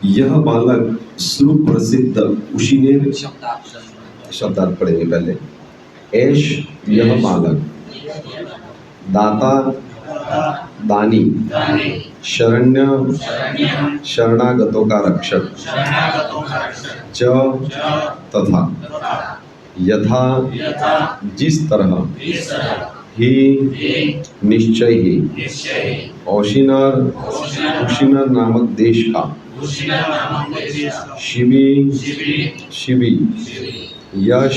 यह बालक सुप्रसिद्ध उशीनेर, शब्दार्थ पढ़ेंगे पहले। ऐश यह बालक, दाता दानी, शरण्य शरणागतों का रक्षक, च तथा, यथा जिस तरह, ही निश्चय ही, ओशिनर उशिनर नामक देश का, शिवी शिवी, यश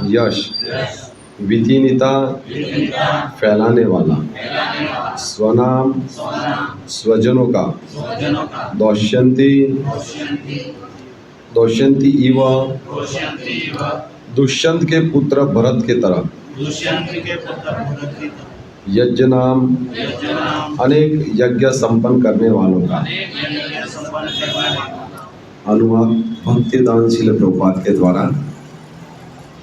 यश, विधिनिता फैलाने वाला, स्वनाम स्वजनों का, दौष्यंती दौष्यंती इव, दुष्यंत के पुत्र भरत के तरह, यज्ञ नाम अनेक यज्ञ संपन्न करने वालों का। अनुवाद भक्तिदानशील प्रभुपाद के द्वारा।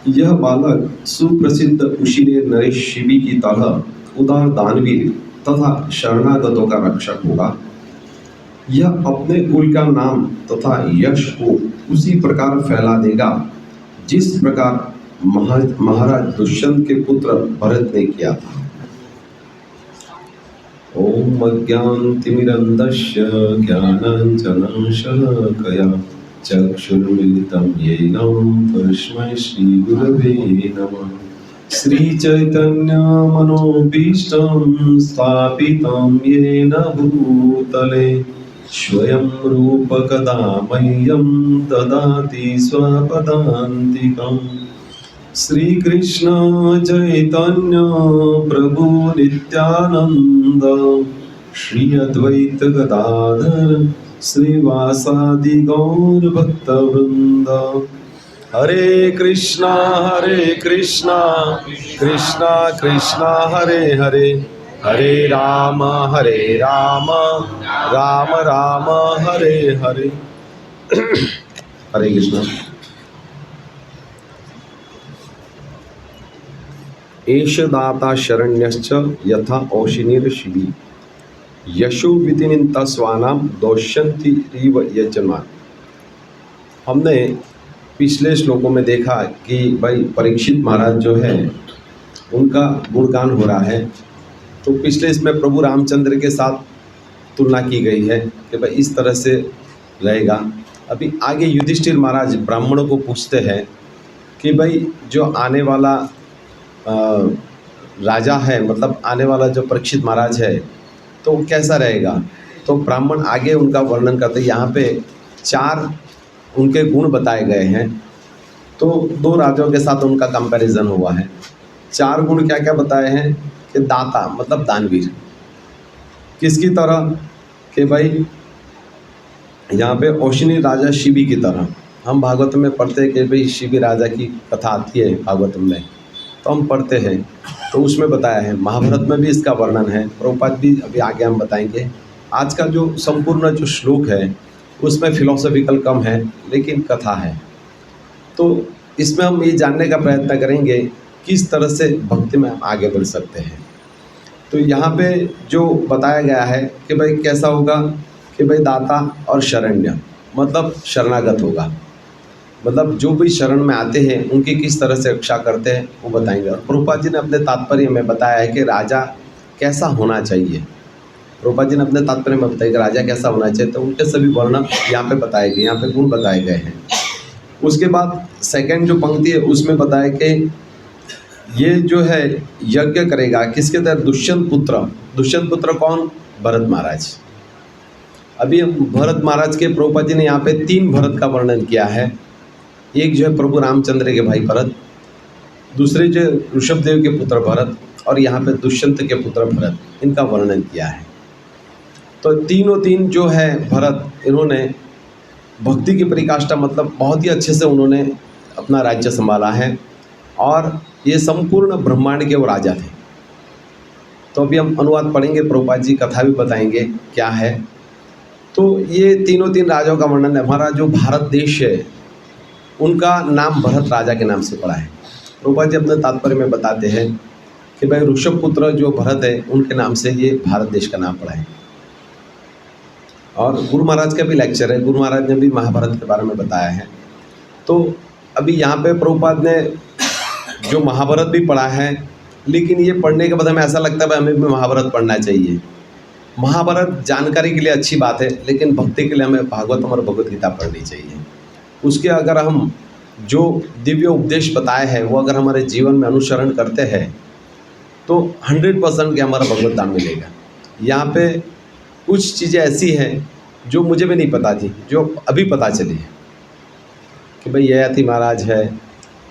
यह बालक सुप्रसिद्ध उशीनेर नरेश शिवी की तरह उदार दानवीर तथा शरणागतों का रक्षक होगा। यह अपने कुल का नाम तथा यश को उसी प्रकार फैला देगा जिस प्रकार महाराज दुष्यंत के पुत्र भरत ने किया था। ओम अज्ञानतिमिरन्धस्य ज्ञानाञ्जनशलाकया चक्षुर्मिलितं येन तस्मै श्रीगुरवे नमः। श्रीचैतन्यमनोभीष्टं स्थापितं येन भूतले स्वयं रूपकदा मह्यं ददाति स्वपदान्तिकम्। श्री कृष्ण चैतन्य प्रभु नित्यानंद, श्री अद्वैत गदाधर श्रीवासादि गौर भक्त वृंद। हरे कृष्णा कृष्णा कृष्णा हरे हरे, हरे राम राम राम हरे हरे। हरे कृष्णा। एष दाता शरण्यश्च यथा औशिनीर शिवी, यशो विधिनिता स्वानाम दौष्यंती रीव यजमान। हमने पिछले श्लोकों में देखा कि भाई परीक्षित महाराज जो है उनका गुणगान हो रहा है। तो पिछले इसमें प्रभु रामचंद्र के साथ तुलना की गई है कि भाई इस तरह से रहेगा। अभी आगे युधिष्ठिर महाराज ब्राह्मणों को पूछते हैं कि भाई जो आने वाला राजा है, मतलब आने वाला जो परीक्षित महाराज है तो वो कैसा रहेगा। तो ब्राह्मण आगे उनका वर्णन करते हैं। यहाँ पे 4 उनके गुण बताए गए हैं। तो 2 राजाओं के साथ उनका कंपैरिजन हुआ है। 4 गुण क्या क्या बताए हैं कि दाता मतलब दानवीर, किसकी तरह कि भाई यहाँ पे औशिनी राजा शिवी की तरह। हम भागवत में पढ़ते हैं कि भाई शिवी राजा की कथा आती है भागवत में, तो हम पढ़ते हैं तो उसमें बताया है। महाभारत में भी इसका वर्णन है, प्रभुपाद भी अभी आगे हम बताएंगे। आज का जो संपूर्ण जो श्लोक है उसमें फिलोसॉफिकल कम है लेकिन कथा है। तो इसमें हम ये जानने का प्रयत्न करेंगे किस तरह से भक्ति में हम आगे बढ़ सकते हैं। तो यहाँ पे जो बताया गया है कि भाई कैसा होगा कि भाई दाता और शरण्य मतलब शरणागत होगा, मतलब जो भी शरण में आते हैं उनकी किस तरह से रक्षा करते हैं वो बताएंगे। और प्रभुपाद जी ने अपने तात्पर्य में बताया है कि राजा कैसा होना चाहिए। प्रभुपाद जी ने अपने तात्पर्य में बताया कि राजा कैसा होना चाहिए, तो उनके सभी वर्णन यहाँ पे बताए गए, यहाँ पे गुण बताए गए हैं। उसके बाद सेकंड जो पंक्ति है उसमें बताया कि ये जो है यज्ञ करेगा किसके तहत, दुष्यंत पुत्र। दुष्यंत पुत्र कौन, भरत महाराज। अभी भरत महाराज के प्रभुपाद जी ने यहाँ पे 3 भरत का वर्णन किया है। एक जो है प्रभु रामचंद्र के भाई भरत, दूसरे जो ऋषभदेव के पुत्र भरत, और यहाँ पे दुष्यंत के पुत्र भरत, इनका वर्णन किया है। तो तीनों 3 जो है भरत, इन्होंने भक्ति की परिकाष्ठा मतलब बहुत ही अच्छे से उन्होंने अपना राज्य संभाला है और ये संपूर्ण ब्रह्मांड के वो राजा थे। तो अभी हम अनुवाद पढ़ेंगे, प्रभुपाद जी कथा भी बताएंगे क्या है। तो ये तीनों 3 राजाओं का वर्णन है। हमारा जो भारत देश है उनका नाम भरत राजा के नाम से पड़ा है। प्रभुपाद जी अपने तात्पर्य में बताते हैं कि भाई ऋषभ पुत्र जो भरत है उनके नाम से ये भारत देश का नाम पड़ा है। और गुरु महाराज का भी लेक्चर है, गुरु महाराज ने भी महाभारत के बारे में बताया है। तो अभी यहाँ पे प्रभुपाद ने जो महाभारत भी पढ़ा है, लेकिन ये पढ़ने के बाद हमें ऐसा लगता है भाई हमें भी महाभारत पढ़ना चाहिए। महाभारत जानकारी के लिए अच्छी बात है, लेकिन भक्ति के लिए हमें भागवतम और भगवत गीता पढ़नी चाहिए। उसके अगर हम जो दिव्य उपदेश बताए हैं वो अगर हमारे जीवन में अनुसरण करते हैं तो 100% के हमारा भगवत धाम मिलेगा। यहाँ पे कुछ चीज़ें ऐसी हैं जो मुझे भी नहीं पता थी, जो अभी पता चली है कि भाई ययाति महाराज है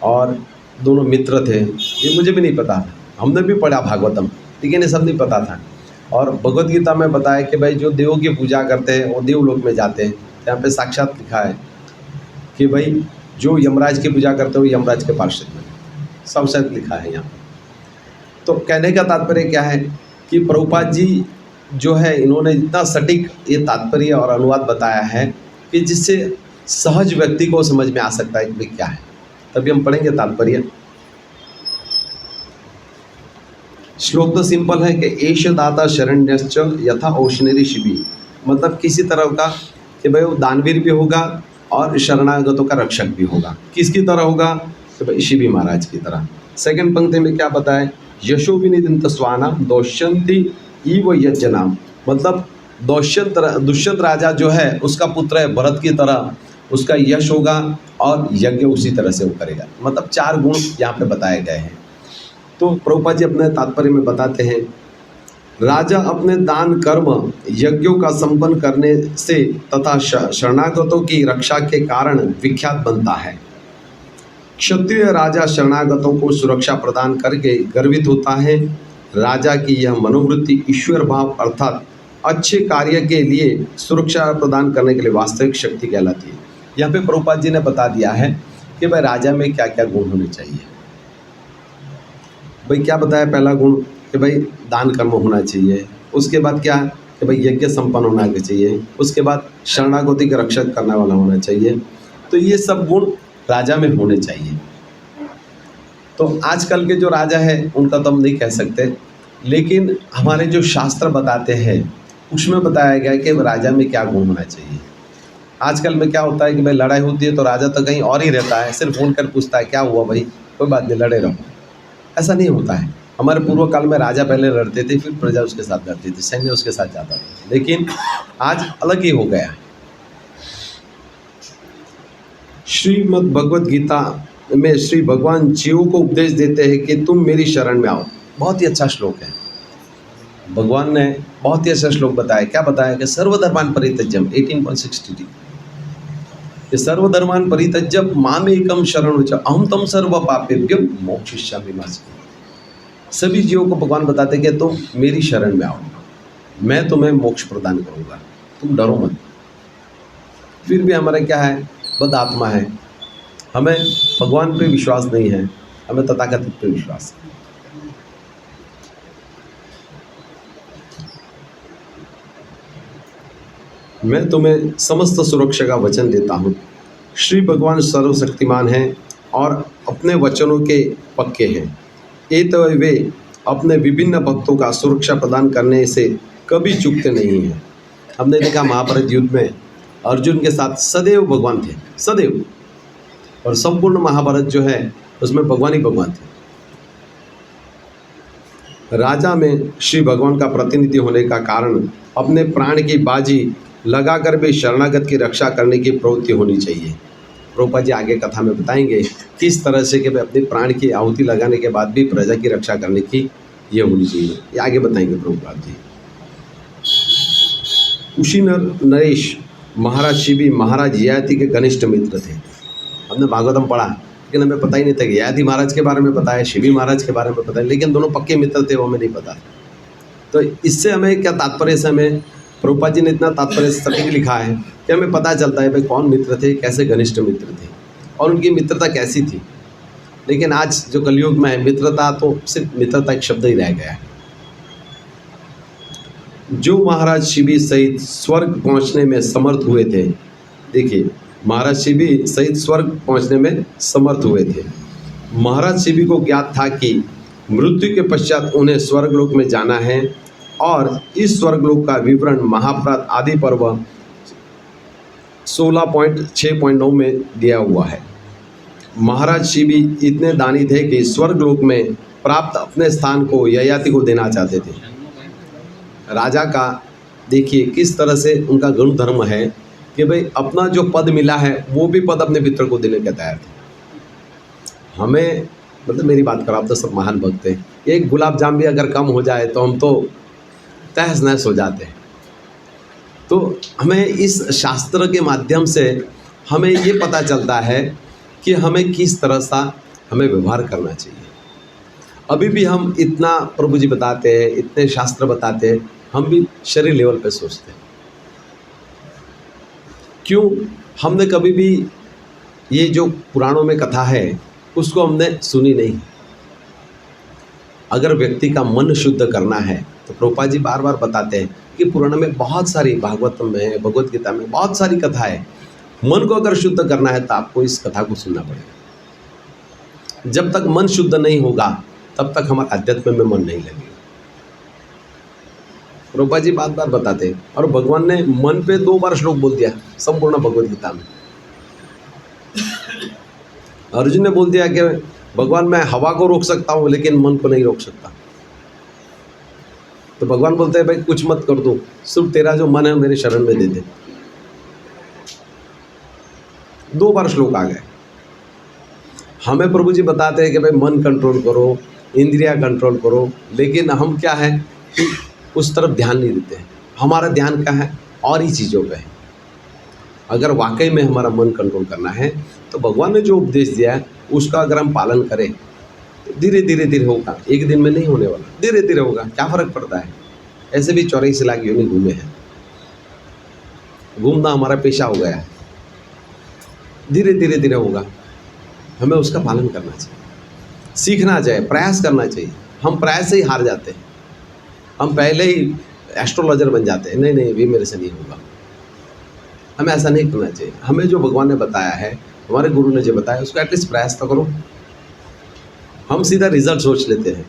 और दोनों मित्र थे, ये मुझे भी नहीं पता था। हमने भी पढ़ा भागवतम, लेकिन ये सब नहीं पता था। और भगवत गीता में बताया कि भाई जो देवों की पूजा करते हैं वो देवलोक में जाते हैं। यहाँ पे साक्षात लिखा है कि भाई जो यमराज की पूजा करते हो यमराज के पार्षद में, सब शायद लिखा है यहाँ। तो कहने का तात्पर्य क्या है कि प्रभुपाद जी जो है इन्होंने इतना सटीक ये तात्पर्य और अनुवाद बताया है कि जिससे सहज व्यक्ति को समझ में आ सकता है कि भाई क्या है। तभी हम पढ़ेंगे तात्पर्य। श्लोक तो सिंपल है कि एष दाता शरण्यश्च यथा औष्णेरी शिबी, मतलब किसी तरह का कि भाई वो दानवीर भी होगा और शरणागतों का रक्षक भी होगा। किसकी तरह होगा? तो भाई शिबी महाराज की तरह। सेकंड पंक्ति में क्या बताए? यशो विनिदित स्वाना दोष्यंती इव यज्ञनाम, मतलब दुष्यंत राजा जो है उसका पुत्र है भरत की तरह, उसका यश होगा और यज्ञ उसी तरह से वो करेगा। मतलब 4 गुण यहाँ पे बताए गए हैं। तो प्रभुपाद जी अपने तात्पर्य में बताते हैं, राजा अपने दान कर्म यज्ञों का संपन्न करने से तथा शरणागतों की रक्षा के कारण विख्यात बनता है। क्षत्रिय राजा शरणागतों को सुरक्षा प्रदान करके गर्वित होता है। राजा की यह मनोवृत्ति ईश्वर भाव अर्थात अच्छे कार्य के लिए सुरक्षा प्रदान करने के लिए वास्तविक शक्ति कहलाती है। यहाँ पे प्रभुपाद जी ने बता दिया है कि भाई राजा में क्या क्या गुण होने चाहिए। भाई क्या बताया? पहला गुण कि भाई दान कर्म होना चाहिए। उसके बाद क्या कि भाई यज्ञ संपन्न होना चाहिए। उसके बाद शरणागति का रक्षक करने वाला होना चाहिए। तो ये सब गुण राजा में होने चाहिए। तो आजकल के जो राजा है उनका तो हम नहीं कह सकते, लेकिन हमारे जो शास्त्र बताते हैं उसमें बताया गया है कि राजा में क्या गुण होना चाहिए। आजकल में क्या होता है कि भाई लड़ाई होती है तो राजा तो कहीं और ही रहता है, सिर्फ फोन कर पूछता है क्या हुआ भाई, कोई बात नहीं लड़े रहो। ऐसा नहीं होता है। हमारे पूर्व काल में राजा पहले लड़ते थे, फिर प्रजा उसके साथ लड़ती थी, सैन्य उसके साथ जाता था, लेकिन आज अलग ही हो गया। श्रीमद् भगवत गीता में श्री भगवान जीव को उपदेश देते हैं कि तुम मेरी शरण में आओ। बहुत ही अच्छा श्लोक है। भगवान ने बहुत ही अच्छा श्लोक बताया। क्या बताया कि सर्वधर्मान परित्यज्यम 18.63, ये सर्वधर्मान परित्यज्य माम एकम शरणं च अहम तम सर्व पापेभ्यो मोक्षयिष्यामि मा। सभी जीवों को भगवान बताते हैं कि तुम मेरी शरण में आओ, मैं तुम्हें मोक्ष प्रदान करूँगा, तुम डरो मत। फिर भी हमारा क्या है? बद आत्मा है, हमें भगवान पे विश्वास नहीं है, हमें तथाकथित पे विश्वास है। मैं तुम्हें समस्त सुरक्षा का वचन देता हूँ। श्री भगवान सर्वशक्तिमान हैं और अपने वचनों के पक्के हैं। ये तो वे अपने विभिन्न भक्तों का सुरक्षा प्रदान करने से कभी चूकते नहीं हैं। हमने देखा महाभारत युद्ध में अर्जुन के साथ सदैव भगवान थे, सदैव, और संपूर्ण महाभारत जो है उसमें भगवान ही भगवान थे। राजा में श्री भगवान का प्रतिनिधि होने का कारण अपने प्राण की बाजी लगाकर भी शरणागत की रक्षा करने की प्रवृत्ति होनी चाहिए। प्रभुपाद जी आगे कथा में बताएंगे किस तरह से कि अपने प्राण की आहुति लगाने के बाद भी प्रजा की रक्षा करने की ये होनी चाहिए, ये आगे बताएंगे प्रभुपाद जी। कुशीनर नरेश महाराज शिबी महाराज ययाति के घनिष्ठ मित्र थे। हमने भागवतम पढ़ा, लेकिन हमें पता ही नहीं था कि ययाति महाराज के बारे में पता है, शिबी महाराज के बारे में पता है, लेकिन दोनों पक्के मित्र थे, वो हमें नहीं पता। तो इससे हमें क्या तात्पर्य से हमें प्रभुपाद जी ने इतना तात्पर्य सटीक लिखा है कि हमें पता चलता है भाई कौन मित्र थे, कैसे घनिष्ठ मित्र थे और उनकी मित्रता कैसी थी। लेकिन आज जो कलयुग में है मित्रता, तो सिर्फ मित्रता एक शब्द ही रह गया है। जो महाराज शिबी सहित स्वर्ग पहुंचने में समर्थ हुए थे, देखिए महाराज शिबी सहित स्वर्ग पहुंचने में समर्थ हुए थे। महाराज शिबी को ज्ञात था कि मृत्यु के पश्चात उन्हें स्वर्गलोक में जाना है और इस स्वर्गलोक का विवरण महाभारत आदि पर्व 16.6.9 में दिया हुआ है। महाराज शिवी इतने दानी थे कि स्वर्गलोक में प्राप्त अपने स्थान को ययाति को देना चाहते थे। राजा का देखिए किस तरह से उनका गुण धर्म है कि भाई अपना जो पद मिला है वो भी पद अपने मित्र को देने के तैयार थे। हमें मतलब मेरी बात करो, आप तो सब महान भक्त हैं, एक गुलाब जाम भी अगर कम हो जाए तो हम तो तहस नहस हो जाते हैं। तो हमें इस शास्त्र के माध्यम से हमें ये पता चलता है कि हमें किस तरह सा हमें व्यवहार करना चाहिए। अभी भी हम इतना प्रभु जी बताते हैं, इतने शास्त्र बताते हैं, हम भी शरीर लेवल पे सोचते हैं। क्यों? हमने कभी भी ये जो पुराणों में कथा है उसको हमने सुनी नहीं। अगर व्यक्ति का मन शुद्ध करना है तो प्रभुपाद जी बार बार बताते हैं कि पुराण में बहुत सारी, भागवतम में, भगवत गीता में बहुत सारी कथा है। मन को अगर शुद्ध करना है तो आपको इस कथा को सुनना पड़ेगा। जब तक मन शुद्ध नहीं होगा तब तक हमारे अध्यात्म में मन नहीं लगेगा। प्रभुपाद जी बार बार बताते हैं और भगवान ने मन पे 2 बार श्लोक बोल दिया संपूर्ण भगवत गीता में। अर्जुन ने बोल दिया कि भगवान मैं हवा को रोक सकता हूँ लेकिन मन को नहीं रोक सकता। तो भगवान बोलते हैं भाई कुछ मत कर दो, सिर्फ तेरा जो मन है मेरे शरण में दे दे। 2 बार श्लोक आ गए। हमें प्रभु जी बताते हैं कि भाई मन कंट्रोल करो, इंद्रिया कंट्रोल करो, लेकिन हम क्या है कि उस तरफ ध्यान नहीं देते हैं। हमारा ध्यान क्या है और ही चीज़ों पे है। अगर वाकई में हमारा मन कंट्रोल करना है तो भगवान ने जो उपदेश दिया है उसका अगर हम पालन करें तो धीरे धीरे धीरे होगा। एक दिन में नहीं होने वाला, धीरे धीरे होगा। क्या फ़र्क पड़ता है? ऐसे भी 84 लाख योनि घूमे हैं, घूमना हमारा पेशा हो गया है। धीरे धीरे धीरे होगा। हमें उसका पालन करना चाहिए, सीखना चाहिए, प्रयास करना चाहिए। हम प्रयास से ही हार जाते हैं। हम पहले ही एस्ट्रोलॉजर बन जाते हैं, नहीं नहीं ये मेरे से नहीं होगा। हमें ऐसा नहीं करना चाहिए। हमें जो भगवान ने बताया है, हमारे गुरु ने जो बताया उसको एटलीस्ट प्रयास तो करो। हम सीधा रिजल्ट सोच लेते हैं,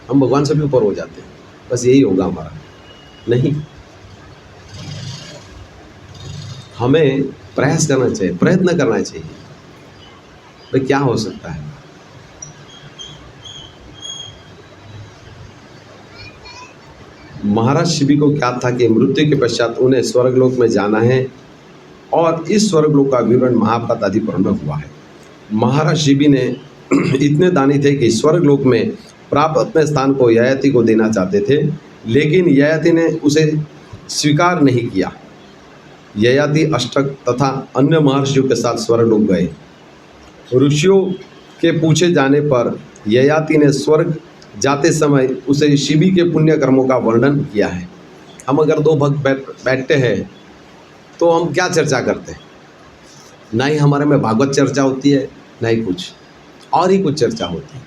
हम भगवान से भी ऊपर हो जाते हैं, बस यही होगा हमारा। नहीं, हमें प्रयास करना चाहिए, प्रयत्न करना चाहिए। भाई क्या हो सकता है? महाराज शिवी को क्या था कि मृत्यु के पश्चात उन्हें स्वर्गलोक में जाना है और इस स्वर्गलोक का विवरण महाभारत आदि पुराण में हुआ है। महाराज शिवी ने इतने दानी थे कि स्वर्गलोक में प्राप्त अपने स्थान को ययाति को देना चाहते थे, लेकिन ययाति ने उसे स्वीकार नहीं किया। ययाति अष्टक तथा अन्य महर्षियों के साथ स्वर्गलोक गए। ऋषियों के पूछे जाने पर ययाति ने स्वर्ग जाते समय उसे शिवी के पुण्य कर्मों का वर्णन किया है। हम अगर 2 भक्त बैठते हैं तो हम क्या चर्चा करते हैं? ना ही हमारे में भागवत चर्चा होती है, ना ही कुछ और ही कुछ चर्चा होती है।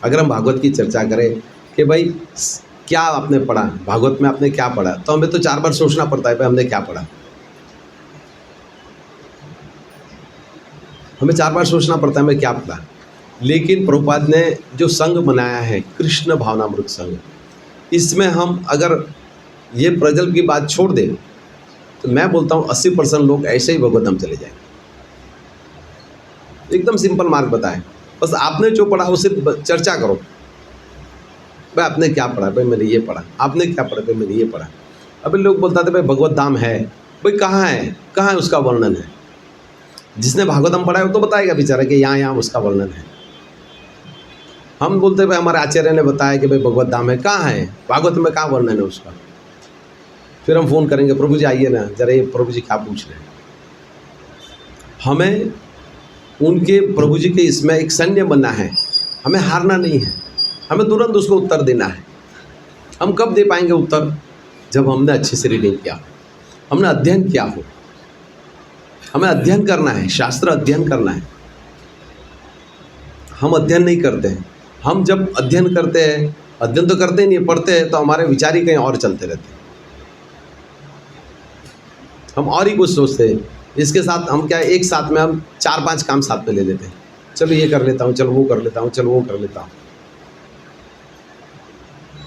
अगर हम भागवत की चर्चा करें कि भाई क्या आपने पढ़ा, भागवत में आपने क्या पढ़ा, तो हमें तो 4 बार सोचना पड़ता है भाई हमने क्या पढ़ा। हमें 4 बार सोचना पड़ता है हमें क्या पढ़ा। लेकिन प्रभुपाद ने जो संघ बनाया है कृष्ण भावनामृत संघ, इसमें हम अगर ये प्रजल्प की बात छोड़ दें तो मैं बोलता हूँ 80% लोग ऐसे ही भगवत धाम चले जाएंगे। एकदम सिंपल मार्ग बताए, बस आपने जो पढ़ा उसे चर्चा करो। भाई आपने क्या पढ़ा? भाई मैंने ये पढ़ा। आपने क्या पढ़ा? भाई मैंने ये पढ़ा। अभी लोग बोलता थे भाई भगवत धाम है, भाई कहाँ है, कहाँ है उसका वर्णन है? जिसने भागवतम पढ़ा है वो तो बताएगा बेचारा कि यहाँ यहाँ उसका वर्णन है। हम बोलते भाई हमारे आचार्य ने बताया कि भाई भगवत धाम है, कहाँ है? भागवत में कहाँ वर्णन है उसका? फिर हम फ़ोन करेंगे, प्रभु जी आइए ना जरा, ये प्रभु जी क्या पूछ रहे हैं। हमें उनके प्रभु जी के इसमें एक सैन्य बनना है, हमें हारना नहीं है, हमें तुरंत उसको उत्तर देना है। हम कब दे पाएंगे उत्तर? जब हमने अच्छे से रीडिंग किया, हमने अध्ययन किया हो। हमें अध्ययन करना है, शास्त्र अध्ययन करना है। हम अध्ययन नहीं करते हैं। हम जब अध्ययन करते हैं, अध्ययन तो करते ही नहीं, पढ़ते हैं, तो हमारे विचार ही कहीं और चलते रहते हैं। हम और ही कुछ सोचते हैं। इसके साथ हम क्या, एक साथ में हम 4-5 काम साथ में ले लेते हैं। चलो ये कर लेता हूँ, चलो वो कर लेता हूँ, चलो वो कर लेता हूँ।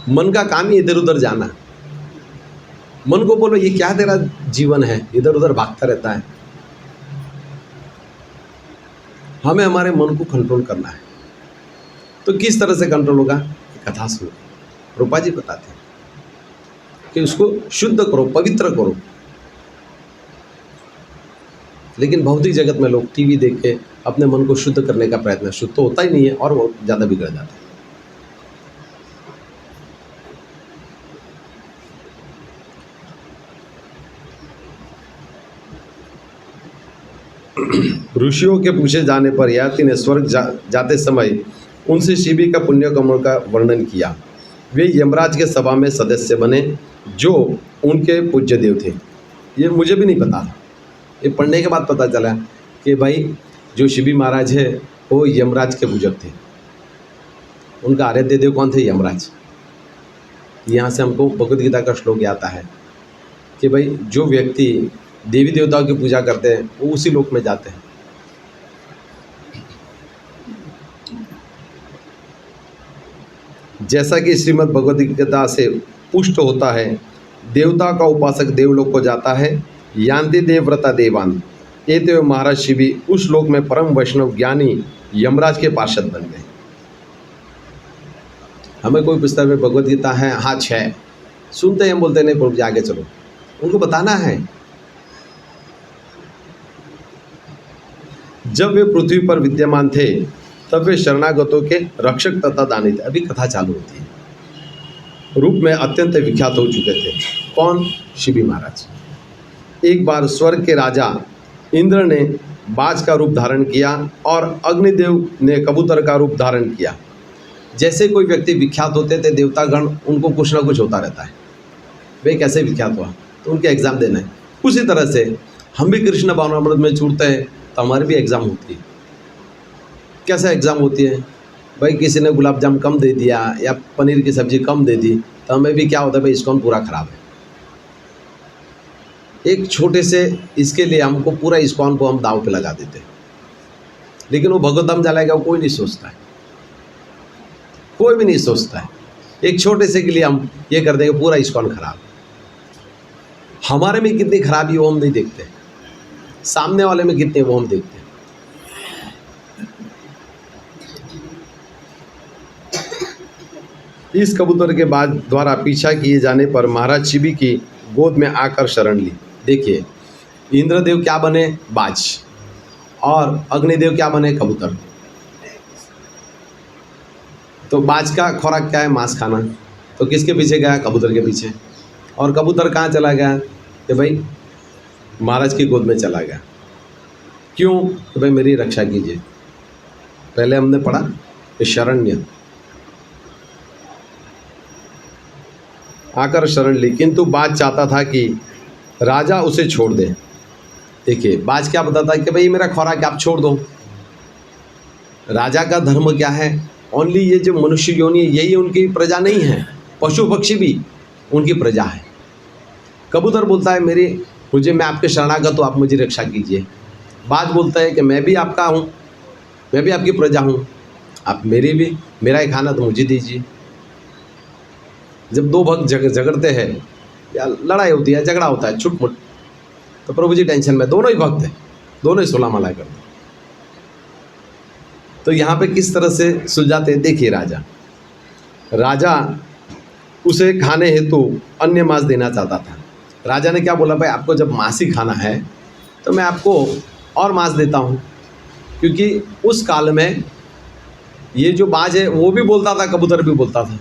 मन का काम ही इधर उधर जाना। मन को बोलो ये क्या तेरा जीवन है, इधर उधर भागता रहता है। हमें हमारे मन को कंट्रोल करना है। तो किस तरह से कंट्रोल होगा, कथा सुनो। रूपा जी बताते हैं कि उसको शुद्ध करो, पवित्र करो। लेकिन भौतिक जगत में लोग टीवी देख के अपने मन को शुद्ध करने का प्रयत्न, शुद्ध तो होता ही नहीं है और वो ज़्यादा बिगड़ जाता है। ऋषियों के पूछे जाने पर ययाति ने स्वर्ग जाते समय उनसे शिवी का पुण्य कर्मों का वर्णन किया। वे यमराज के सभा में सदस्य बने जो उनके पूज्य देव थे। ये मुझे भी नहीं पता था, ये पढ़ने के बाद पता चला कि भाई जो शिवी महाराज है वो यमराज के पूजक थे। उनका आराध्य देव कौन थे, यमराज। यहाँ से हमको भगवद गीता का श्लोक आता है कि भाई जो व्यक्ति देवी देवताओं की पूजा करते हैं वो उसी लोक में जाते हैं। जैसा कि श्रीमद् भगवद गीता से पुष्ट होता है, देवता का उपासक देवलोक को जाता है। यान्ति देवव्रता देवान, एते महाराज शिवी उस लोक में परम वैष्णव ज्ञानी यमराज के पार्षद बन गए। हमें कोई पुस्तक में भगवद गीता है, हाँ 6 सुनते हैं, बोलते नहीं प्रभु जी आगे चलो। उनको बताना है। जब वे पृथ्वी पर विद्यमान थे तब वे शरणागतों के रक्षक तथा दानी थे। अभी कथा चालू होती है। रूप में अत्यंत विख्यात हो चुके थे। कौन, शिवी महाराज। एक बार स्वर्ग के राजा इंद्र ने बाज का रूप धारण किया और अग्निदेव ने कबूतर का रूप धारण किया। जैसे कोई व्यक्ति विख्यात होते थे देवतागण, उनको कुछ ना कुछ होता रहता है। वे कैसे विख्यात हुआ तो उनके एग्ज़ाम देना है। उसी तरह से हम भी कृष्ण भावनामृत में छूटते हैं तो हमारी भी एग्ज़ाम होती है। कैसा एग्ज़ाम होती है भाई, किसी ने गुलाब जाम कम दे दिया या पनीर की सब्ज़ी कम दे दी तो हमें भी क्या होता है भाई, इस्कॉन पूरा ख़राब है। एक छोटे से इसके लिए हमको पूरा इस्कॉन को हम दांव पे लगा देते हैं। लेकिन वो भगवत धाम जलाएगा वो कोई नहीं सोचता है, कोई भी नहीं सोचता है। एक छोटे से के लिए हम ये कर देंगे पूरा इस्कॉन खराब। हमारे में कितनी खराबी वो हम नहीं देखते, सामने वाले में कितने वो हम देखते हैं। इस कबूतर के बाद द्वारा पीछा किए जाने पर महाराज शिवी की गोद में आकर शरण ली। देखिए इंद्रदेव क्या बने, बाज, और अग्निदेव क्या बने, कबूतर। तो बाज का खुराक क्या है, मांस खाना। तो किसके पीछे गया, कबूतर के पीछे। और कबूतर कहाँ चला गया कि भाई महाराज की गोद में चला गया। क्यों, कि भाई मेरी रक्षा कीजिए। पहले हमने पढ़ा कि शरण्य आकर शरण ली, किंतु बाज चाहता था कि राजा उसे छोड़ दे। देखिए बाज क्या बताता है कि भाई मेरा खुराक आप छोड़ दो। राजा का धर्म क्या है, ओनली ये जो मनुष्य योनि है यही उनकी प्रजा नहीं है, पशु पक्षी भी उनकी प्रजा है। कबूतर बोलता है मैं आपके शरणागत हूँ, आप मुझे रक्षा कीजिए। बाज बोलता है कि मैं भी आपका हूँ, मैं भी आपकी प्रजा हूँ, आप मेरा ही खाना तो मुझे दीजिए। जब दो भक्त झगड़ते हैं या लड़ाई होती है, झगड़ा होता है छुटमुट, तो प्रभु जी टेंशन में, दोनों ही भक्त हैं, दोनों ही 16 माला करते। तो यहाँ पे किस तरह से सुलझाते हैं, देखिए राजा उसे खाने हेतु अन्य मांस देना चाहता था। राजा ने क्या बोला, भाई आपको जब मांस ही खाना है तो मैं आपको और मांस देता हूँ। क्योंकि उस काल में ये जो बाज है वो भी बोलता था, कबूतर भी बोलता था।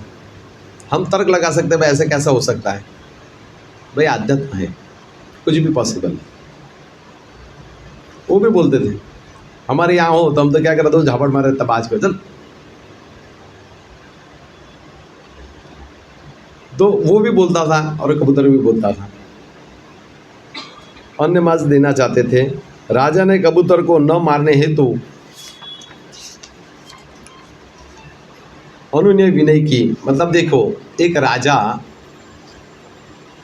हम तर्क लगा सकते हैं भाई ऐसे कैसा हो सकता है, भाई आध्यात्म है, कुछ भी पॉसिबल है। वो भी बोलते थे। हमारे यहाँ हो तो हम तो क्या करते हो, झापड़ मारे तब बाज पे चल। तो वो भी बोलता था और कबूतर भी बोलता था। अन्य मांस देना चाहते थे। राजा ने कबूतर को न मारने हेतु अनुनय विनय की। मतलब देखो एक राजा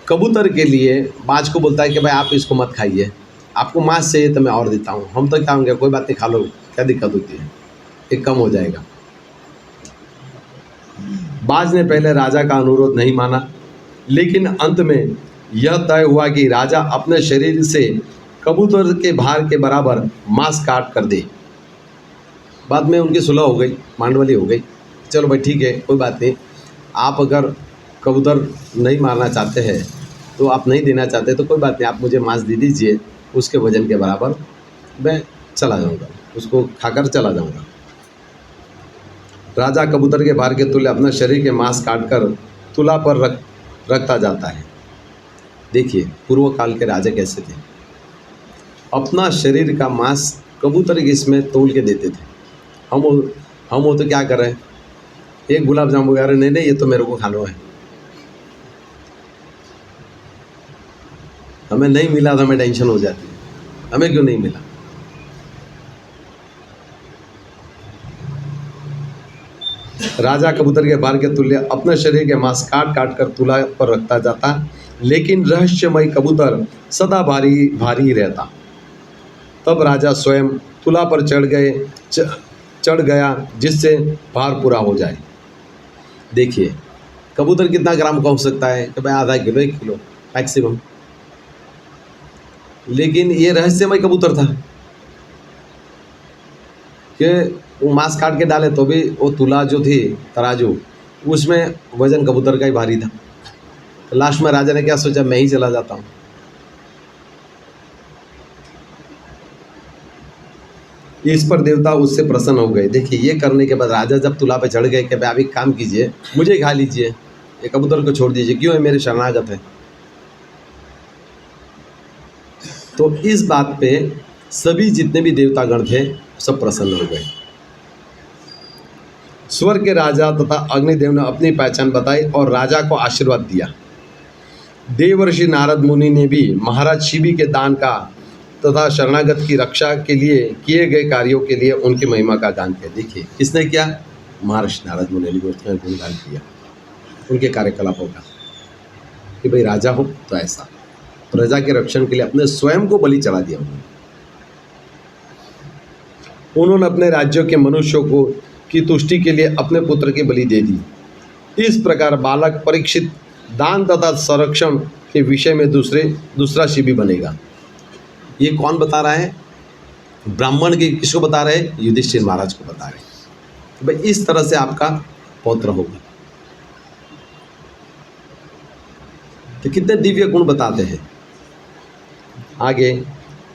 कबूतर के लिए बाज को बोलता है कि भाई आप इसको मत खाइए, आपको मांस चाहिए तो मैं और देता हूँ। हम तो क्या होंगे, कोई बात नहीं, खा लो, क्या दिक्कत होती है, एक कम हो जाएगा। बाज ने पहले राजा का अनुरोध नहीं माना, लेकिन अंत में यह तय हुआ कि राजा अपने शरीर से कबूतर के भार के बराबर मांस काट कर दे। बाद में उनकी सुलह हो गई, मांडवली हो गई। चलो भाई ठीक है, कोई बात नहीं। आप अगर कबूतर नहीं मारना चाहते हैं, तो आप नहीं देना चाहते तो कोई बात नहीं, आप मुझे मांस दे दीजिए, उसके वजन के बराबर मैं चला जाऊंगा, उसको खाकर चला जाऊंगा। राजा कबूतर के भार के तुल्य अपना शरीर के मांस काटकर तुला पर रखता जाता है। देखिए पूर्व काल के राजा कैसे थे, अपना शरीर का मांस कबूतर के इसमें तोल के देते थे। हम वो तो क्या कर रहे हैं, एक गुलाब जामुन वगैरह, नहीं नहीं ये तो मेरे को खाना है, हमें नहीं मिला तो हमें टेंशन हो जाती है, हमें क्यों नहीं मिला। राजा कबूतर के भार के तुल्य अपने शरीर के मांस काट काट कर तुला पर रखता जाता, लेकिन रहस्यमय कबूतर सदा भारी भारी रहता। तब राजा स्वयं तुला पर चढ़ गया जिससे भार पूरा हो जाए। देखिए कबूतर कितना ग्राम का हो सकता है कि भाई आधा किलो 1 किलो मैक्सिमम, लेकिन ये रहस्यमय कबूतर था कि वो मांस काट के डाले तो भी वो तुला जो थी, तराजू, उसमें वजन कबूतर का ही भारी था। तो लास्ट में राजा ने क्या सोचा, मैं ही चला जाता हूँ। इस पर देवता उससे प्रसन्न हो गए। देखिए ये करने के बाद राजा जब तुला पे चढ़ गए कि भाई आप एक काम कीजिए, मुझे खा लीजिए, ये कबूतर को छोड़ दीजिए, क्यों है मेरे शरणागत है। तो इस बात पे सभी जितने भी देवतागण थे सब प्रसन्न हो गए। स्वर्ग के राजा तथा अग्निदेव ने अपनी पहचान बताई और राजा को आशीर्वाद दिया। देवर्षि नारद मुनि ने भी महाराज शिवी के दान का तथा शरणागत की रक्षा के लिए किए गए कार्यों के लिए उनकी महिमा का गान किया। देखिए किसने किया, महर्षि नारद मुनि ने गुणगान किया उनके कार्यकलापों का, कि भाई राजा हो तो ऐसा, प्रजा के रक्षण के लिए अपने स्वयं को बलि चढ़ा दिया। उन्होंने अपने राज्यों के मनुष्यों को की तुष्टि के लिए अपने पुत्र की बलि दे दी। इस प्रकार बालक परीक्षित दान तथा संरक्षण के विषय में दूसरा शिवी बनेगा। ये कौन बता रहा है, ब्राह्मण के किसको बता रहे हैं, युधिष्ठिर महाराज को बता रहे हैं। भाई इस तरह से आपका पौत्र होगा। तो कितने दिव्य गुण बताते हैं। आगे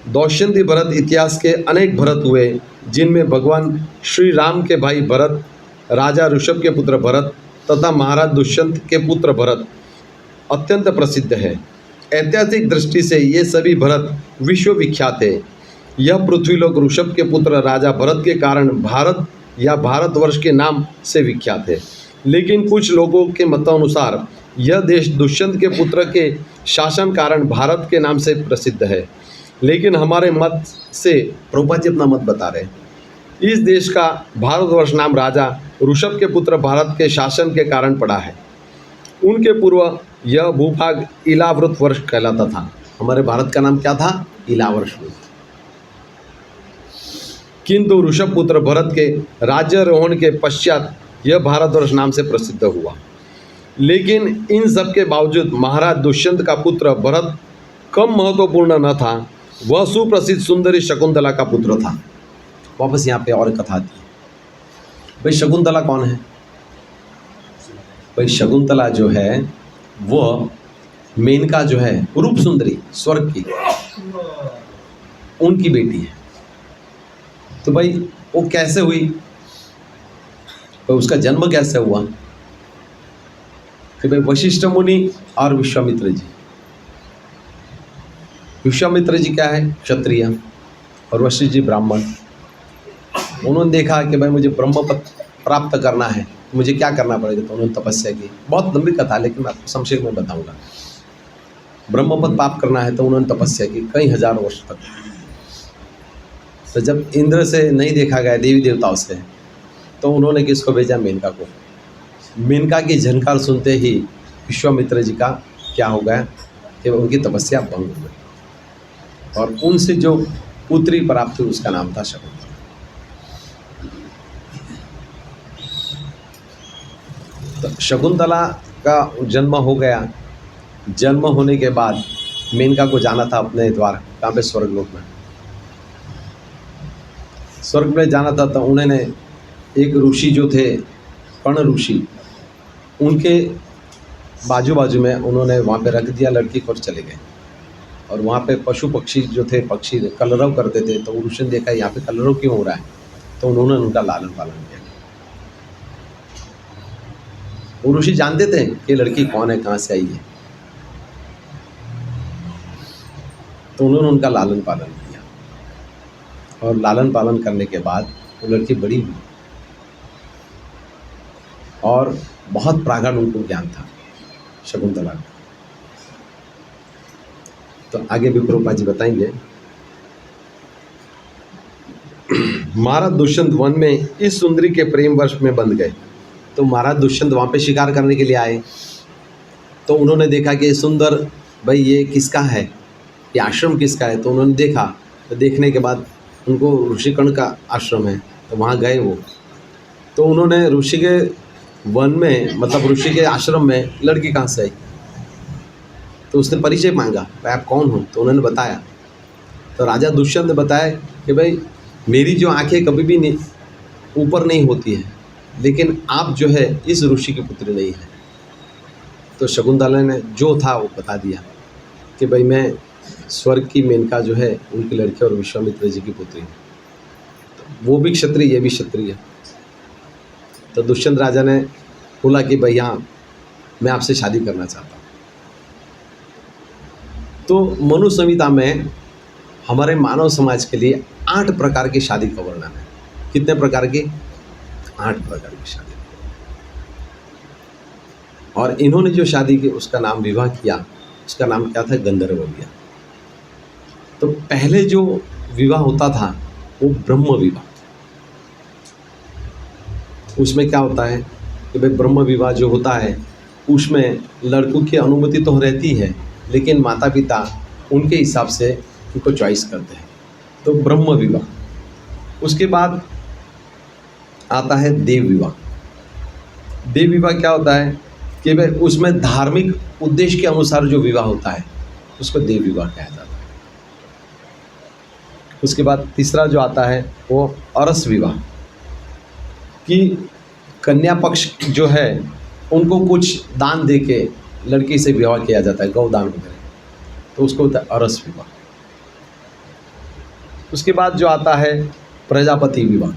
दौष्यंती भरत इतिहास के अनेक भरत हुए, जिनमें भगवान श्री राम के भाई भरत, राजा ऋषभ के पुत्र भरत तथा महाराज दुष्यंत के पुत्र भरत अत्यंत प्रसिद्ध है। ऐतिहासिक दृष्टि से ये सभी भरत विश्व विख्यात है। यह पृथ्वीलोक ऋषभ के पुत्र राजा भरत के कारण भारत या भारतवर्ष के नाम से विख्यात है, लेकिन कुछ लोगों के मतानुसार यह देश दुष्यंत के पुत्र के शासन कारण भारत के नाम से प्रसिद्ध है। लेकिन हमारे मत से प्रभुपाद जी अपना मत बता रहे हैं, इस देश का भारतवर्ष नाम राजा ऋषभ के पुत्र भारत के शासन के कारण पड़ा है। उनके पूर्व यह भूभाग इलाव्रत वर्ष कहलाता था। हमारे भारत का नाम क्या था, इलावर्ष। किंतु ऋषभ पुत्र भरत के राज्यारोहण के पश्चात यह भारतवर्ष नाम से प्रसिद्ध हुआ। लेकिन इन सब के बावजूद महाराज दुष्यंत का पुत्र भरत कम महत्वपूर्ण न था। वह सुप्रसिद्ध सुंदरी शकुंतला का पुत्र था। वापस यहाँ पे और कथा आती है। भाई शकुंतला कौन है, भाई शकुंतला जो है वो मेनका जो है रूप सुंदरी स्वर्ग की, उनकी बेटी है। तो भाई वो कैसे हुई, तो उसका जन्म कैसे हुआ कि भाई वशिष्ठ मुनि और विश्वामित्र जी। विश्वामित्र जी क्या है, क्षत्रिय, और वशिष्ठ जी ब्राह्मण। उन्होंने देखा कि भाई मुझे ब्रह्मपद प्राप्त करना है, तो मुझे क्या करना पड़ेगा, तो उन्होंने तपस्या की। बहुत लंबी कथा लेकिन मैं आपको संक्षेप में बताऊंगा। ब्रह्मपद प्राप्त करना है तो उन्होंने तपस्या की कई हजार वर्ष तक। तो जब इंद्र से नहीं देखा गया, देवी देवताओं से, तो उन्होंने किसको भेजा, मेनका को। मेनका की झनकार सुनते ही विश्वामित्र जी का क्या हो गया कि उनकी तपस्या भंग हो गई, और उनसे जो पुत्री प्राप्त हुई उसका नाम था शकुंतला। तो शकुंतला का जन्म हो गया, जन्म होने के बाद मेनका को जाना था अपने द्वार, कहाँ पे, स्वर्गलोक में। स्वर्ग में जाना था तो उन्होंने एक ऋषि जो थे, कर्ण ऋषि, उनके बाजू बाजू में उन्होंने वहाँ पे रख दिया लड़की को और चले गए। और वहाँ पे पशु पक्षी जो थे, पक्षी कलरव करते थे, तो ऋषि ने देखा यहाँ पे कलरव क्यों हो रहा है, तो उन्होंने उनका लालन पालन किया। वो ऋषि जानते थे कि लड़की कौन है, कहाँ से आई है, तो उन्होंने उनका लालन पालन किया। और लालन पालन करने के बाद वो लड़की बड़ी हुई और बहुत प्रागाढ़ उनको ज्ञान था शकुंतला का। तो आगे भी प्रभुपाद जी बताएंगे। महाराज दुष्यंत वन में इस सुंदरी के प्रेम वर्ष में बंध गए। तो महाराज दुष्यंत वहाँ पे शिकार करने के लिए आए, तो उन्होंने देखा कि सुंदर, भाई ये किसका है, ये आश्रम किसका है। तो उन्होंने देखा, तो देखने के बाद उनको ऋषिकर्ण का आश्रम है, तो वहाँ गए वो। तो उन्होंने ऋषि के वन में, मतलब ऋषि के आश्रम में लड़की कहाँ से आई, तो उसने परिचय मांगा, भाई आप कौन हो। तो उन्होंने बताया। तो राजा दुष्यंत ने बताया कि भाई मेरी जो आंखें कभी भी नहीं ऊपर नहीं होती है, लेकिन आप जो है इस ऋषि की पुत्री नहीं है। तो शकुंतला ने जो था वो बता दिया कि भाई मैं स्वर्ग की मेनका जो है उनकी लड़की और विश्वामित्र जी की पुत्री हूँ। तो वो भी क्षत्रिय, ये भी क्षत्रिय। तो दुष्यंत राजा ने बोला कि भाई हाँ, मैं आपसे शादी करना चाहता हूँ। तो मनु संहिता में हमारे मानव समाज के लिए 8 प्रकार की शादी का वर्णन है। कितने प्रकार की? 8 प्रकार की शादी। और इन्होंने जो शादी की उसका नाम विवाह किया, उसका नाम क्या था? गंधर्व विवाह। तो पहले जो विवाह होता था वो ब्रह्म विवाह। उसमें क्या होता है कि भाई ब्रह्म विवाह जो होता है उसमें लड़कों की अनुमति तो रहती है, लेकिन माता पिता उनके हिसाब से उनको चॉइस करते हैं। तो ब्रह्म विवाह। उसके बाद आता है देव विवाह। देव विवाह क्या होता है कि भाई उसमें धार्मिक उद्देश्य के अनुसार जो विवाह होता है उसको देव विवाह कहा जाता है। उसके बाद तीसरा जो आता है वो अरस विवाह, कि कन्या पक्ष जो है उनको कुछ दान दे के लड़की से विवाह किया जाता है, गौदान वगैरह, तो उसको होता है अरस विवाह। उसके बाद जो आता है प्रजापति विवाह।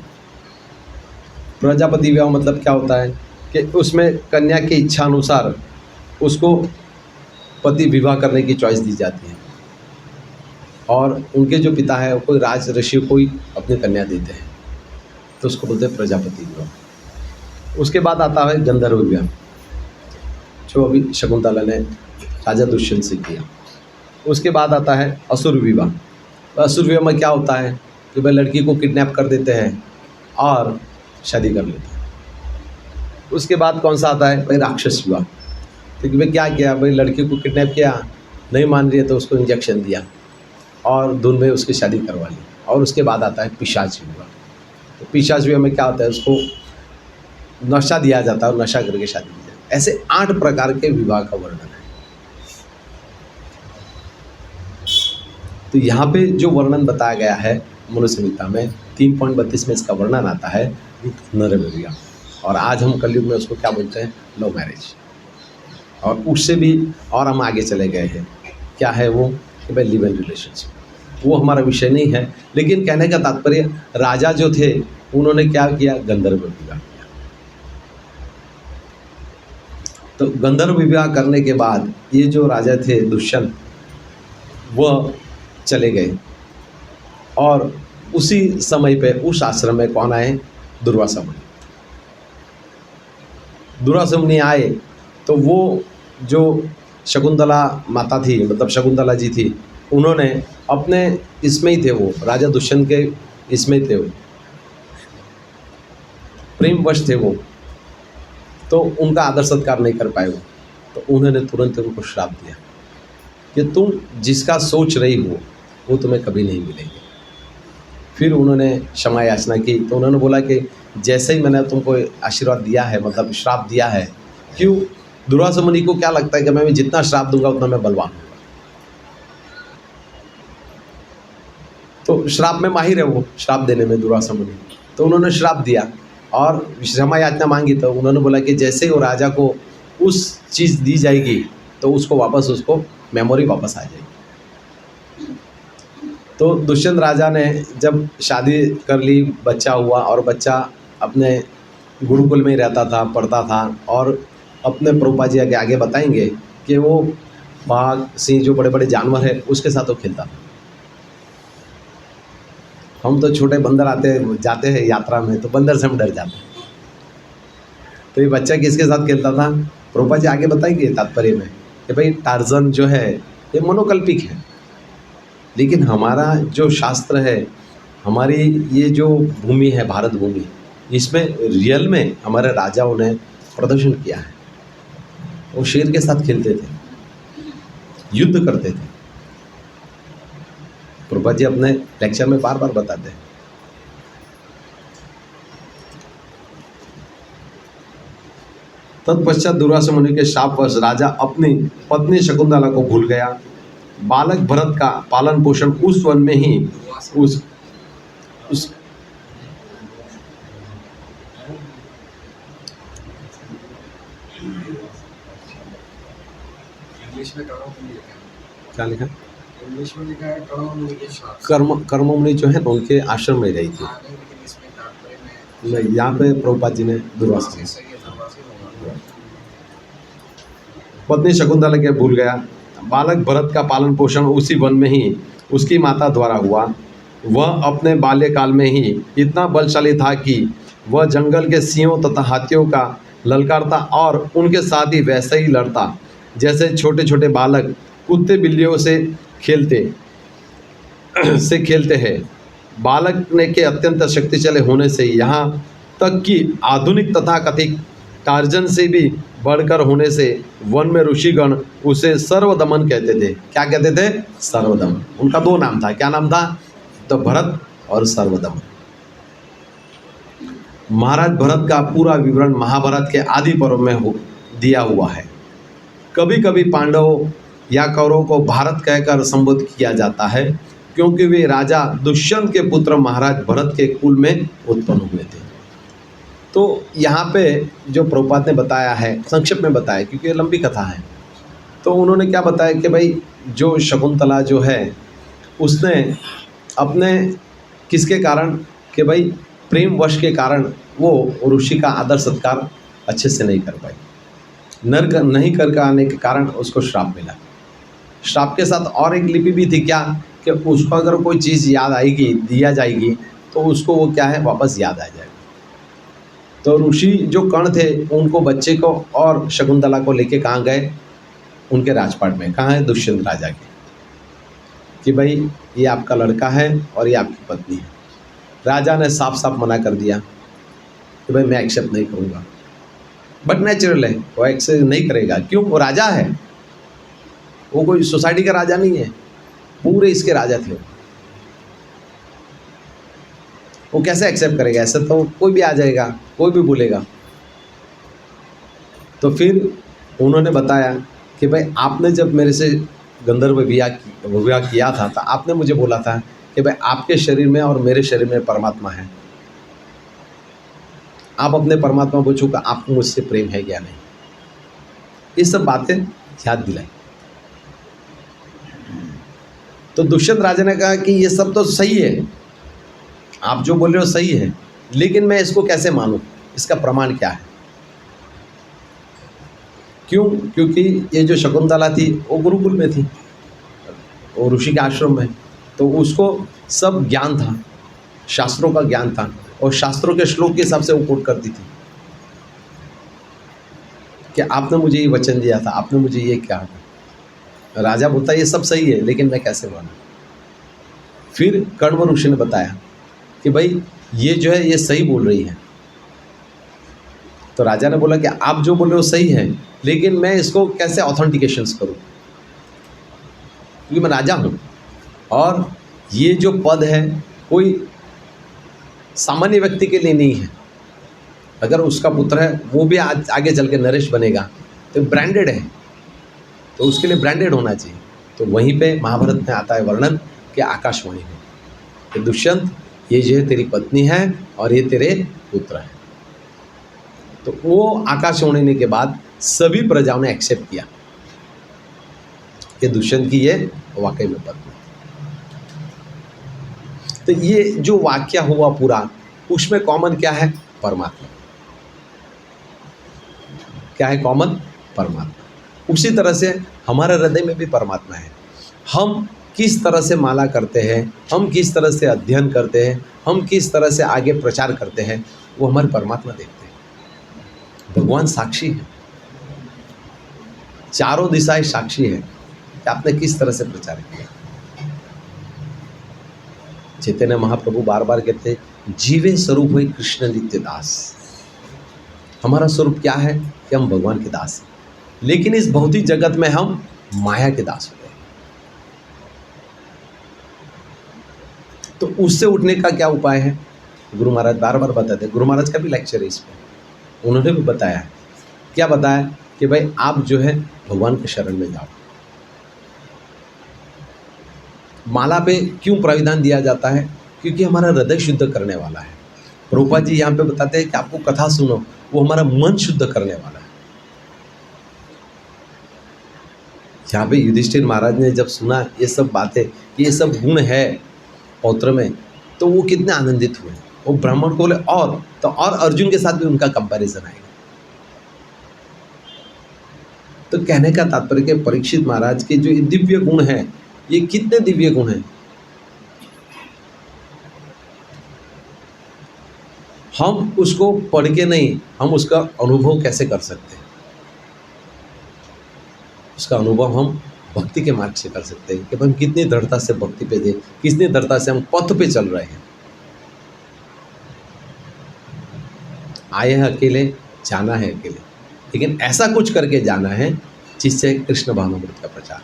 प्रजापति विवाह मतलब क्या होता है कि उसमें कन्या की इच्छा अनुसार उसको पति विवाह करने की चॉइस दी जाती है, और उनके जो पिता है वो कोई राज ऋषि को ही अपनी कन्या देते हैं, तो उसको बोलते हैं प्रजापति विवाह। उसके बाद आता है गंधर्व विवाह, जो अभी शकुंतला ने राजा दुष्यंत से किया। उसके बाद आता है असुर विवाह। तो असुर विवाह में क्या होता है कि भाई लड़की को किडनैप कर देते हैं और शादी कर लेते हैं। उसके बाद कौन सा आता है? भाई राक्षस विवाह। तो भाई क्या किया, भाई लड़की को किडनैप किया, नहीं मान रही है तो उसको इंजेक्शन दिया और धुन में उसकी शादी करवा ली। और उसके बाद आता है पिशाच विवाह। तो पिशाच विवाह में क्या होता है, उसको नशा दिया जाता है और नशा करके शादी की जाती है। ऐसे 8 प्रकार के विवाह का वर्णन है। तो यहाँ पे जो वर्णन बताया गया है मनु संहिता में 3.32 में इसका वर्णन आता है गंधर्व विवाह। और आज हम कलयुग में उसको क्या बोलते हैं? Love marriage. और उससे भी और हम आगे चले गए हैं, क्या है वो? कि भाई लिव इन रिलेशनशिप। वो हमारा विषय नहीं है, लेकिन कहने का तात्पर्य राजा जो थे उन्होंने क्या किया? गंधर्व विवाह किया। तो गंधर्व विवाह करने के बाद ये जो राजा थे दुष्यंत, वह चले गए। और उसी समय पे उस आश्रम में कौन आए? दुर्वासा मुनि। दुर्वासा मुनि आए तो वो जो शकुंतला माता थी, मतलब शकुंतला जी थी, उन्होंने अपने इसमें ही थे, वो राजा दुष्यंत के इसमें थे, वो प्रेमवश थे वो, तो उनका आदर सत्कार नहीं कर पाए वो। तो उन्होंने तुरंत उनको श्राप दिया कि तुम जिसका सोच रही हो वो तुम्हें कभी नहीं मिलेगी। फिर उन्होंने क्षमा याचना की। तो उन्होंने बोला कि जैसे ही मैंने तुमको आशीर्वाद दिया है, मतलब श्राप दिया है, क्यों दुर्वासा मुनि को क्या लगता है कि मैं जितना श्राप दूंगा उतना मैं बलवान हूँ। तो श्राप में माहिर है वो, श्राप देने में दुर्वासा मुनि। तो उन्होंने श्राप दिया और क्षमा याचना मांगी। तो उन्होंने बोला कि जैसे ही वो राजा को उस चीज़ दी जाएगी तो उसको वापस, उसको मेमोरी वापस आ जाएगी। तो दुष्यंत राजा ने जब शादी कर ली, बच्चा हुआ, और बच्चा अपने गुरुकुल में ही रहता था, पढ़ता था, और अपने प्रभुपाद जी के आगे बताएंगे कि वो बाघ, सिंह, जो बड़े बड़े जानवर है उसके साथ वो खेलता था। हम तो छोटे बंदर जाते हैं यात्रा में, तो बंदर से हम डर जाते हैं। तो ये बच्चा किसके साथ खेलता था? प्रभुपाद जी आगे बताएंगे तात्पर्य में कि भाई टार्जन जो है ये मनोकल्पिक है, लेकिन हमारा जो शास्त्र है, हमारी ये जो भूमि है, भारत भूमि, इसमें रियल में हमारे राजाओं ने प्रदर्शन किया है। वो शेर के साथ खेलते थे, युद्ध करते थे। प्रभुपाद जी अपने लेक्चर में बार बार बताते हैं। तत्पश्चात दुर्वासा मुनि के शापवश राजा अपनी पत्नी शकुंतला को भूल गया। बालक भरत का पालन पोषण उस वन में ही उस इंग्लिश में क्या लिखा? इंग्लिश में लिखा है कर्म मुनि जो है उनके आश्रम में गई थी। नहीं, यहाँ पे प्रभुपाद जी ने दुर्वासा पत्नी शकुंतला के भूल गया। बालक भरत का पालन पोषण उसी वन में ही उसकी माता द्वारा हुआ। वह अपने बाल्यकाल में ही इतना बलशाली था कि वह जंगल के सिंहों तथा हाथियों का ललकारता और उनके साथ ही वैसे ही लड़ता जैसे छोटे छोटे बालक कुत्ते बिल्लियों से खेलते हैं। बालक ने के अत्यंत शक्तिशाली होने से यहाँ तक कि आधुनिक तथा कथित टार्जन से भी बढ़कर होने से वन में ऋषिगण उसे सर्वदमन कहते थे। क्या कहते थे? सर्वदमन। उनका दो नाम था। क्या नाम था? तो भरत और सर्वदमन। महाराज भरत का पूरा विवरण महाभारत के आदि पर्व में दिया हुआ है। कभी कभी पांडवों या कौरवों को भारत कहकर संबोधित किया जाता है क्योंकि वे राजा दुष्यंत के पुत्र महाराज भरत के कुल में उत्पन्न हुए थे। तो यहाँ पे जो प्रभुपाद ने बताया है, संक्षेप में बताया क्योंकि ये लंबी कथा है। तो उन्होंने क्या बताया कि भाई जो शकुंतला जो है उसने अपने किसके कारण, कि भाई प्रेम वश के कारण वो ऋषि का आदर सत्कार अच्छे से नहीं कर पाई। नहीं कर आने के कारण उसको श्राप मिला। श्राप के साथ और एक लिपि भी थी, क्या कि उसको अगर कोई चीज़ याद आएगी, दिया जाएगी, तो उसको वो क्या है वापस याद आ जाएगा। तो ऋषि जो कर्ण थे उनको, बच्चे को और शकुंतला को लेके कहाँ गए? उनके राजपाट में। कहाँ है? दुष्यंत राजा के, कि भाई ये आपका लड़का है और ये आपकी पत्नी है। राजा ने साफ साफ मना कर दिया कि भाई मैं एक्सेप्ट नहीं करूँगा। बट नेचुरल है, वो एक्सेप्ट नहीं करेगा। क्यों? वो राजा है, वो कोई सोसाइटी का राजा नहीं है, पूरे इसके राजा थे। वो कैसे एक्सेप्ट करेगा? ऐसे तो कोई भी आ जाएगा, कोई भी बोलेगा। तो फिर उन्होंने बताया कि भाई आपने जब मेरे से गंधर्व विवाह किया था तो आपने मुझे बोला था कि भाई आपके शरीर में और मेरे शरीर में परमात्मा है। आप अपने परमात्मा को पूछो कि आपको मुझसे प्रेम है या नहीं। ये सब बातें याद दिलाई। तो दुष्यंत राजा ने कहा कि ये सब तो सही है, आप जो बोल रहे हो सही है, लेकिन मैं इसको कैसे मानूं? इसका प्रमाण क्या है? क्यों? क्योंकि ये जो शकुंतला थी वो गुरुकुल में थी, वो ऋषि के आश्रम में, तो उसको सब ज्ञान था, शास्त्रों का ज्ञान था, और शास्त्रों के श्लोक के हिसाब से वो कोट करती थी कि आपने मुझे ये वचन दिया था, आपने मुझे ये कहा था। राजा बोलता ये सब सही है, लेकिन मैं कैसे मानूं? फिर कण्व ऋषि ने बताया कि भाई ये जो है ये सही बोल रही है। तो राजा ने बोला कि आप जो बोल रहे हो सही है, लेकिन मैं इसको कैसे ऑथेंटिकेशंस करूं? क्योंकि मैं राजा हूं और ये जो पद है कोई सामान्य व्यक्ति के लिए नहीं है। अगर उसका पुत्र है वो भी आगे चल के नरेश बनेगा, तो ब्रांडेड है, तो उसके लिए ब्रांडेड होना चाहिए। तो वहीं पे महाभारत में आता है वर्णन कि आकाशवाणी में कि दुष्यंत, ये जो है तेरी पत्नी है और ये तेरे पुत्र है। तो वो आकाशवाणी होने के बाद सभी प्रजाओं ने एक्सेप्ट किया कि दुष्यंत की ये वाकई में पत्नी। तो ये जो वाक्य हुआ पूरा, उसमें कॉमन क्या है? परमात्मा। क्या है कॉमन? परमात्मा। उसी तरह से हमारे हृदय में भी परमात्मा है। हम किस तरह से माला करते हैं, हम किस तरह से अध्ययन करते हैं, हम किस तरह से आगे प्रचार करते हैं, वो हमारे परमात्मा देखते हैं। भगवान साक्षी है, चारों दिशाएं साक्षी है कि आपने किस तरह से प्रचार किया। चैतन्य महाप्रभु बार बार कहते हैं, जीवे स्वरूप है कृष्ण नित्य दास। हमारा स्वरूप क्या है कि हम भगवान के दास हैं, लेकिन इस भौतिक जगत में हम माया के दास हो गए। तो उससे उठने का क्या उपाय है? गुरु महाराज बार बार बताते हैं, गुरु महाराज का भी लेक्चर है इस पर, उन्होंने भी बताया। क्या बताया? कि भाई आप जो है भगवान के शरण में जाओ। माला पे क्यों प्राविधान दिया जाता है? क्योंकि हमारा हृदय शुद्ध करने वाला है। प्रभुपाद जी यहाँ पे बताते हैं कि आपको कथा सुनो, वो हमारा मन शुद्ध करने वाला है। यहाँ पे युधिष्ठिर महाराज ने जब सुना ये सब बातें, ये सब गुण है पौत्र में, तो वो कितने आनंदित हुए। वो ब्राह्मण को बोले और, तो और अर्जुन के साथ भी उनका कंपैरिजन आएगा। तो कहने का तात्पर्य कि परीक्षित महाराज के जो दिव्य गुण हैं, ये कितने दिव्य गुण हैं। हम उसको पढ़ के नहीं, हम उसका अनुभव कैसे कर सकते हैं? उसका अनुभव हम भक्ति के मार्ग से कर सकते हैं कि हम कितनी दृढ़ता से भक्ति पे दे, कितनी दृढ़ता से हम पथ पे चल रहे हैं। आए हैं अकेले, जाना है अकेले, लेकिन ऐसा कुछ करके जाना है जिससे कृष्ण भावनामृत का प्रचार।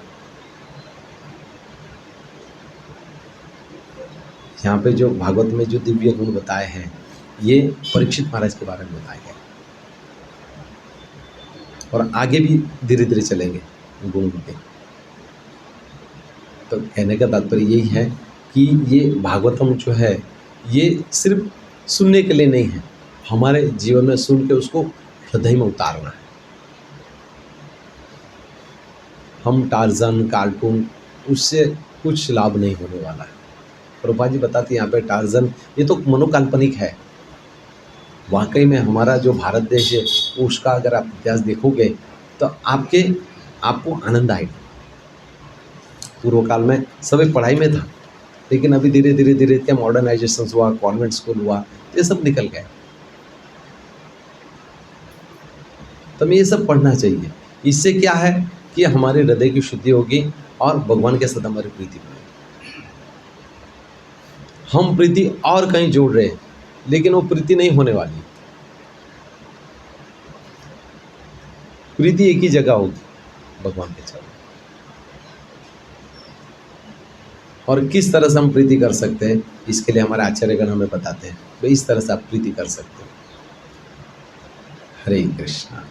यहाँ पे जो भागवत में जो दिव्य गुण बताए हैं, ये परीक्षित महाराज के बारे में बताए गए, और आगे भी धीरे धीरे चलेंगे गुण के। तो कहने का तात्पर्य यही है कि ये भागवतम जो है, ये सिर्फ सुनने के लिए नहीं है, हमारे जीवन में सुन के उसको हृदय में उतारना है। हम टार्जन, कार्टून, उससे कुछ लाभ नहीं होने वाला है। प्रभुपाद जी बताते हैं यहाँ पे टार्जन ये तो मनोकाल्पनिक है। वाकई में हमारा जो भारत देश है, उसका अगर आप इतिहास देखोगे तो आपको आनंद आएगा। पूर्व काल में सभी पढ़ाई में था, लेकिन अभी धीरे धीरे धीरे क्या मॉडर्नाइजेशन हुआ, कॉन्वेंट स्कूल हुआ, ये सब निकल गए। तो हमें ये सब पढ़ना चाहिए। इससे क्या है कि हमारे हृदय की शुद्धि होगी और भगवान के साथ हमारी प्रीति बढ़ेगी। हम प्रीति और कहीं जोड़ रहे हैं, लेकिन वो प्रीति नहीं होने वाली। प्रीति एक ही जगह होगी, भगवान के चरण। और किस तरह से हम प्रीति कर सकते हैं, इसके लिए हमारे आचार्यगण हमें बताते हैं, तो इस तरह से आप प्रीति कर सकते हैं। हरे कृष्णा।